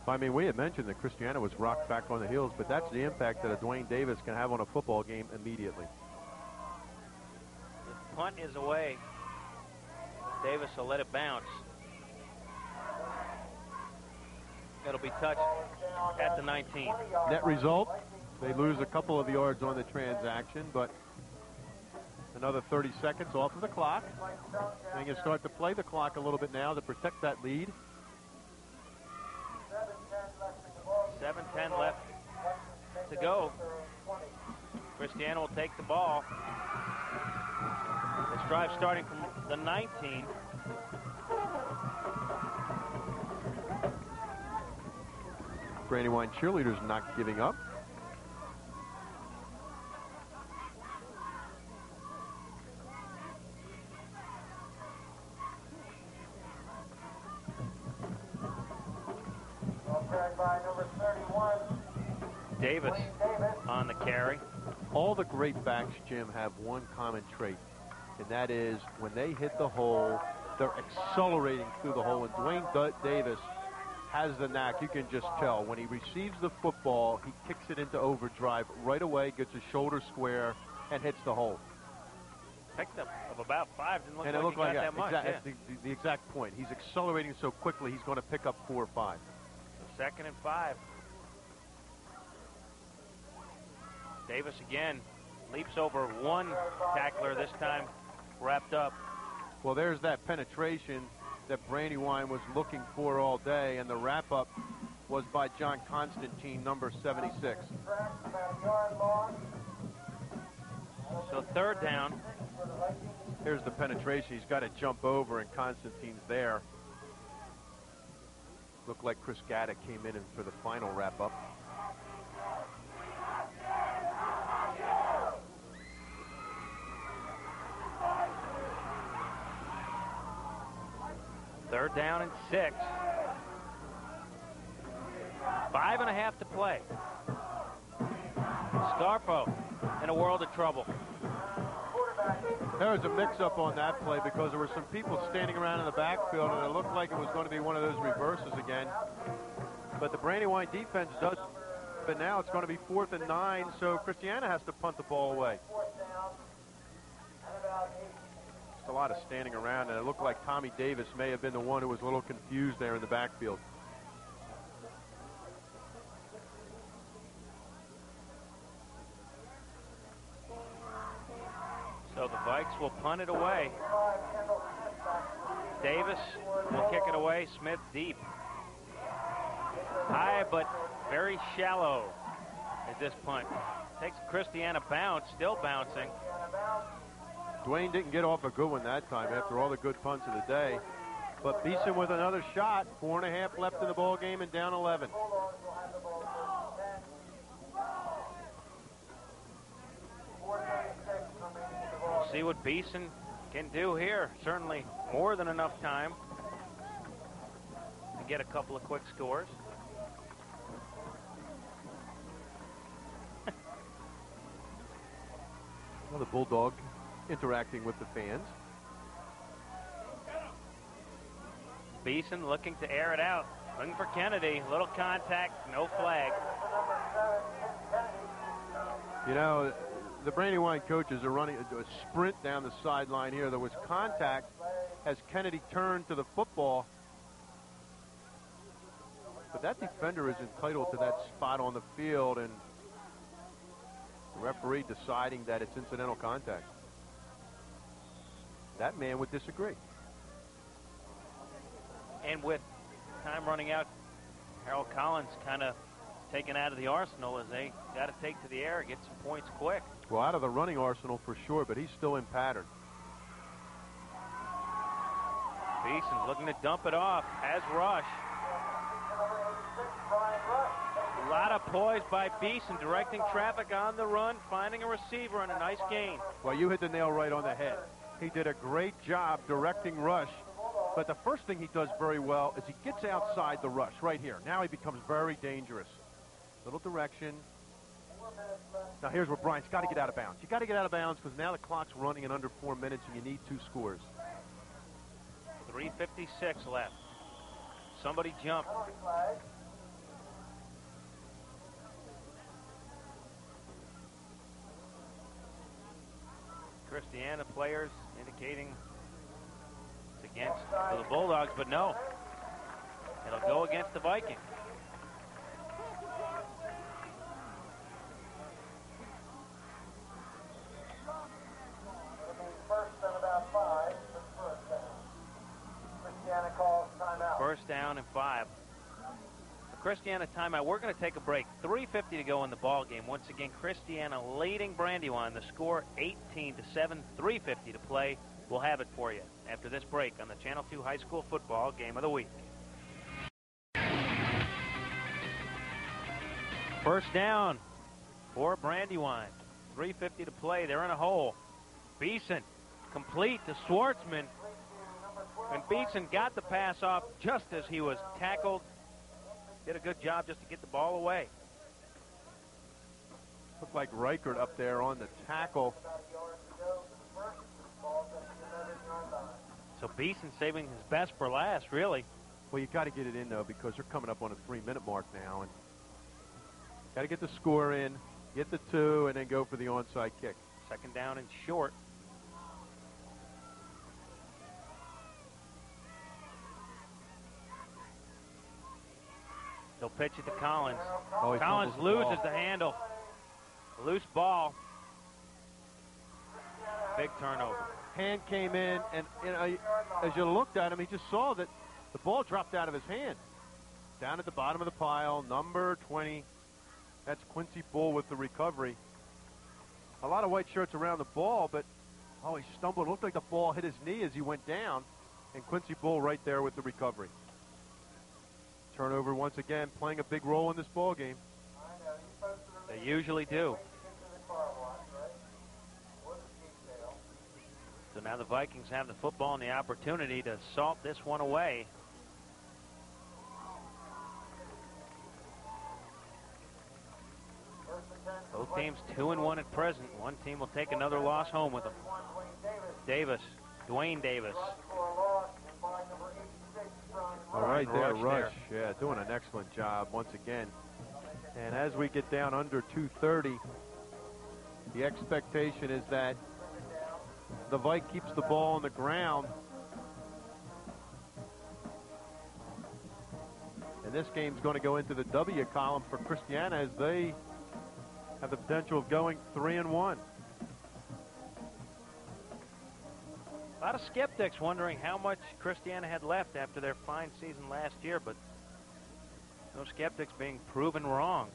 I mean, we had mentioned that Christiana was rocked back on the heels, but that's the impact that a Dwayne Davis can have on a football game immediately. The punt is away. Davis will let it bounce. It'll be touched at the 19. Net result, they lose a couple of yards on the transaction, but another 30 seconds off of the clock. They can start to play the clock a little bit now to protect that lead. 7:10 left to go. Christiana will take the ball. This drive starting from the 19. Brandywine cheerleaders not giving up. Davis on the carry. All the great backs, Jim, have one common trait, and that is when they hit the hole, they're accelerating through the hole, and Dwayne Davis has the knack. You can just tell. When he receives the football, he kicks it into overdrive right away, gets his shoulder square, and hits the hole. Picked up of about 5. Didn't look and like it looked he got that much. Yeah. The exact point. He's accelerating so quickly, he's going to pick up 4 or 5. So 2nd and 5. Davis again leaps over one tackler, this time wrapped up. Well, there's that penetration that Brandywine was looking for all day, and the wrap-up was by John Constantine, number 76. So 3rd down. Here's the penetration. He's got to jump over, and Constantine's there. Looked like Chris Gaddick came in for the final wrap-up. Third down and 6. 5.5 to play. Scarpo in a world of trouble. There was a mix-up on that play because there were some people standing around in the backfield, and it looked like it was going to be one of those reverses again. But the Brandywine defense does. But now it's going to be 4th and 9, so Christiana has to punt the ball away. Just a lot of standing around, and it looked like Tommy Davis may have been the one who was a little confused there in the backfield. So the Vikes will punt it away. Davis will kick it away. Smith deep. High but very shallow at this punt. Takes Christiana bounce, still bouncing. Dwayne didn't get off a good one that time after all the good punts of the day. But Beeson with another shot. 4.5 left in the ball game and down 11. We'll see what Beeson can do here. Certainly more than enough time to get a couple of quick scores. Well, the Bulldog interacting with the fans. Beeson looking to air it out. Looking for Kennedy. Little contact, no flag. You know, the Brandywine coaches are running a sprint down the sideline here. There was contact as Kennedy turned to the football. But that defender is entitled to that spot on the field, and the referee deciding that it's incidental contact. That man would disagree. And with time running out, Harold Collins kind of taken out of the arsenal as they got to take to the air and get some points quick. Well, out of the running arsenal for sure, but he's still in pattern. Beeson's looking to dump it off. Has Rush. A lot of poise by Beeson, directing traffic on the run, finding a receiver, and a nice gain. Well, you hit the nail right on the head. He did a great job directing Rush, but the first thing he does very well is he gets outside the rush right here. Now he becomes very dangerous. Little direction. Now here's where Bryant's got to get out of bounds. You got to get out of bounds because now the clock's running in under 4 minutes and you need 2 scores. 3:56 left. Somebody jump. Christiana players indicating it's against the Bulldogs, but no. It'll go against the Vikings. First down and 5. Christiana timeout. We're going to take a break. 3:50 to go in the ball game. Once again, Christiana leading Brandywine. The score 18-7. 3:50 to play. We'll have it for you after this break on the Channel 2 High School Football Game of the Week. First down for Brandywine. 3:50 to play. They're in a hole. Beeson complete to Schwartzman. And Beeson got the pass off just as he was tackled. Did a good job just to get the ball away. Looked like Reichert up there on the tackle. So Beeson saving his best for last, really. Well, you got to get it in, though, because they're coming up on a 3-minute mark now. And got to get the score in, get the 2, and then go for the onside kick. Second down and short. They'll pitch it to Collins. Oh, Collins loses the handle. Loose ball. Big turnover. Hand came in, and as you looked at him, he just saw that the ball dropped out of his hand. Down at the bottom of the pile, number 20. That's Quincy Bull with the recovery. A lot of white shirts around the ball, but, oh, he stumbled. It looked like the ball hit his knee as he went down, and Quincy Bull right there with the recovery. Turnover once again, playing a big role in this ball game. They usually do. So now the Vikings have the football and the opportunity to salt this one away. Both teams 2-1 at present. One team will take another loss home with them. Dwayne Davis. All right, there, Rush. Yeah, doing an excellent job once again. And as we get down under 2:30, the expectation is that the Vike keeps the ball on the ground. And this game's going to go into the W column for Christiana as they have the potential of going 3-1. A lot of skeptics wondering how much Christiana had left after their fine season last year, but no skeptics being proven wrong.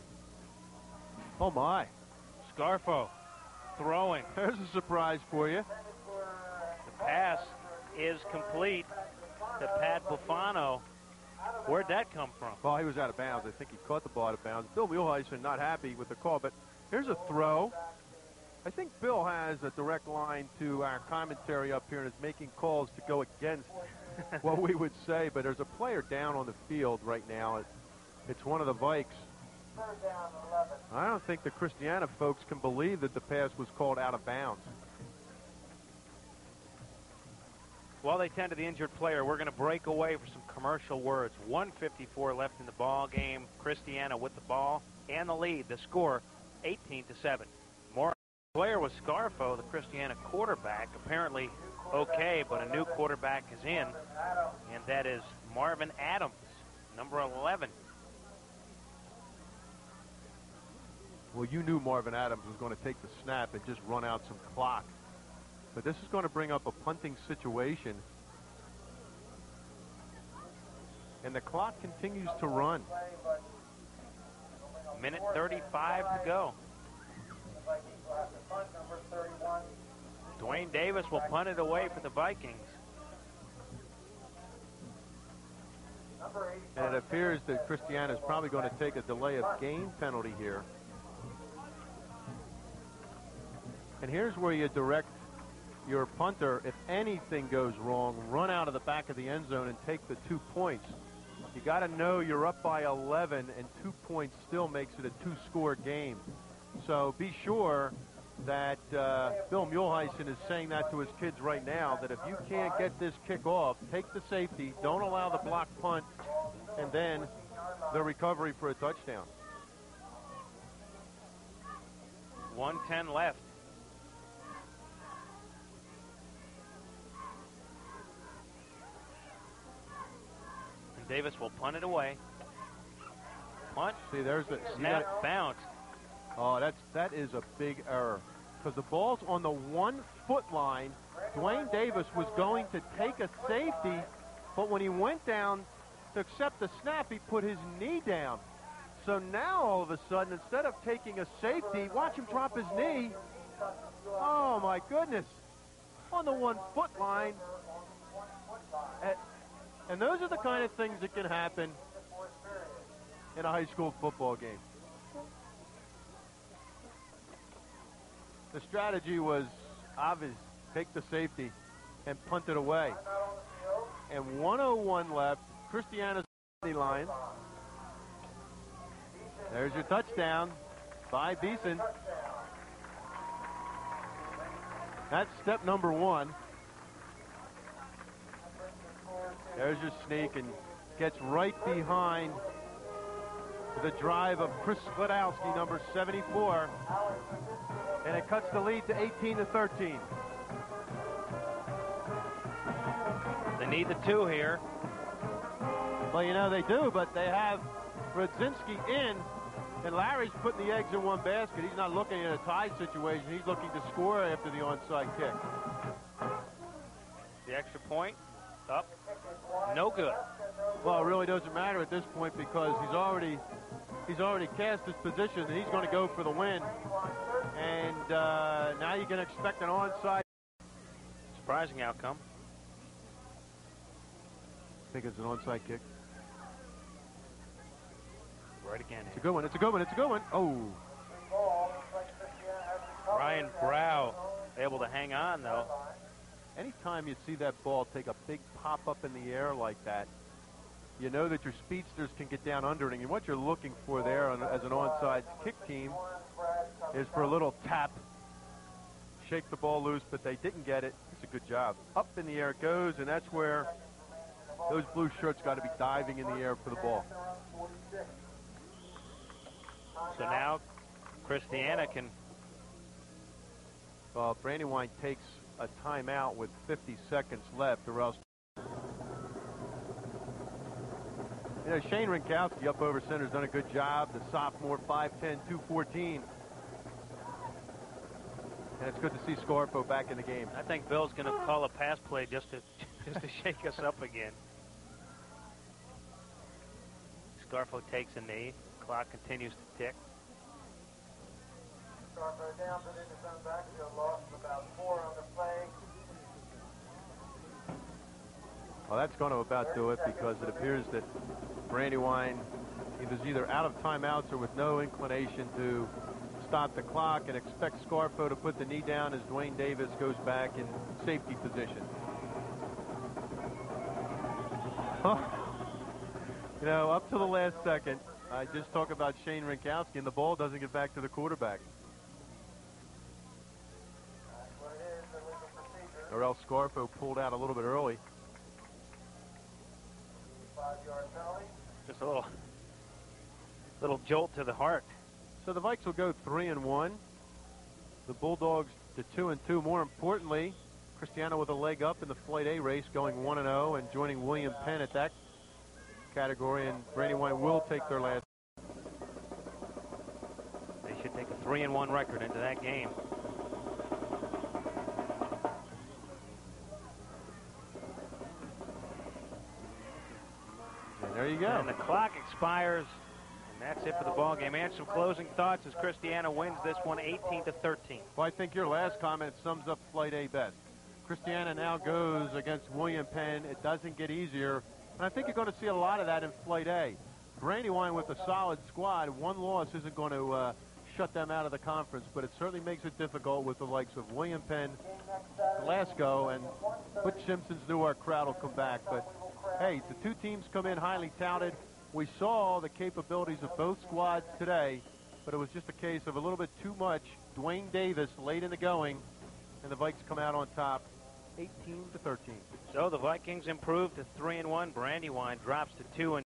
Oh, my. Scarfo throwing. There's a surprise for you. The pass is complete to Pat Bufano. Where'd that come from? Well, he was out of bounds. I think he caught the ball out of bounds. Bill Muehlheisen not happy with the call, but here's a throw. I think Bill has a direct line to our commentary up here and is making calls to go against what we would say, but there's a player down on the field right now. It's one of the Vikes. I don't think the Christiana folks can believe that the pass was called out of bounds. While they tend to the injured player, we're going to break away for some commercial words. 1:54 left in the ball game. Christiana with the ball and the lead. The score 18-7. More player was Scarfo, the Christiana quarterback. Apparently okay, but a new quarterback is in, and that is Marvin Adams, number 11. Well, you knew Marvin Adams was going to take the snap and just run out some clock. But this is going to bring up a punting situation. And the clock continues to run. Minute 35 to go. Dwayne Davis will punt it away for the Vikings. And it appears that Christiana is probably going to take a delay of game penalty here. And here's where you direct your punter, if anything goes wrong, run out of the back of the end zone and take the 2 points. You got to know you're up by 11, and 2 points still makes it a 2-score game. So be sure that Bill Muehlheisen is saying that to his kids right now, that if you can't get this kick off, take the safety, don't allow the block punt, and then the recovery for a touchdown. 1:10 left. Davis will punt it away. Punt. See, there's the snap, bounce. Oh, that is a big error because the ball's on the 1 foot line. Dwayne Davis was going to take a safety, but when he went down to accept the snap, he put his knee down. So now all of a sudden, instead of taking a safety, watch him drop his knee. Oh my goodness. On the 1 foot line. And those are the kind of things that can happen in a high school football game. The strategy was obvious. Take the safety and punt it away. And 1:01 left. Christiana's line. There's your touchdown by VII. That's step number 1. There's your sneak and gets right behind the drive of Chris Sklodowski, number 74. And it cuts the lead to 18-13. They need the 2 here. Well, you know they do, but they have Rodzinski in, and Larry's putting the eggs in one basket. He's not looking at a tie situation. He's looking to score after the onside kick. The extra point, up, no good. Well, it really doesn't matter at this point because he's already cast his position, and he's going to go for the win. And now you can expect an onside. Surprising outcome. I think it's an onside kick. Right again. It's a good one. It's a good one. It's a good one. Oh. Ryan Brow able to hang on, though. Anytime you see that ball take a big pop up in the air like that, you know that your speedsters can get down under it. And what you're looking for there as an onside kick team is for a little tap, shake the ball loose, but they didn't get it. It's a good job. Up in the air it goes, and that's where those blue shirts got to be diving in the air for the ball. So now Christiana can. Well, Brandywine takes a timeout with 50 seconds left, or else. You know, Shane Rinkowski up over center has done a good job. The sophomore, 5'10", 214. And it's good to see Scarfo back in the game. I think Bill's going to call a pass play just to shake us up again. Scarfo takes a knee. Clock continues to tick. Scarfo down to the zone backfield, lost about 4 on the play. Well, that's going to about do it because it appears that Brandywine is either out of timeouts or with no inclination to stop the clock and expect Scarfo to put the knee down as Dwayne Davis goes back in safety position. You know, up to the last second, I just talk about Shane Rinkowski, and the ball doesn't get back to the quarterback. Or else Scarfo pulled out a little bit early. Just a little jolt to the heart. So the Vikes will go 3-1. The Bulldogs to 2-2. More importantly, Christiana with a leg up in the Flight A race, going 1-0 and joining William Penn at that category. And Brandywine will take their last. They should take a 3-1 record into that game. And there you go. And the clock expires. And that's it for the ball game. And some closing thoughts as Christiana wins this one 18-13. Well, I think your last comment sums up Flight A best. Christiana now goes against William Penn. It doesn't get easier. And I think you're going to see a lot of that in Flight A. Brandywine with a solid squad. One loss isn't going to shut them out of the conference, but it certainly makes it difficult with the likes of William Penn, Glasgow, and Butch Simpson's knew our crowd will come back. But, hey, the two teams come in highly touted. We saw the capabilities of both squads today, but it was just a case of a little bit too much Dwayne Davis late in the going, and the Vikes come out on top 18-13. So the Vikings improved to 3-1. Brandywine drops to 2-2.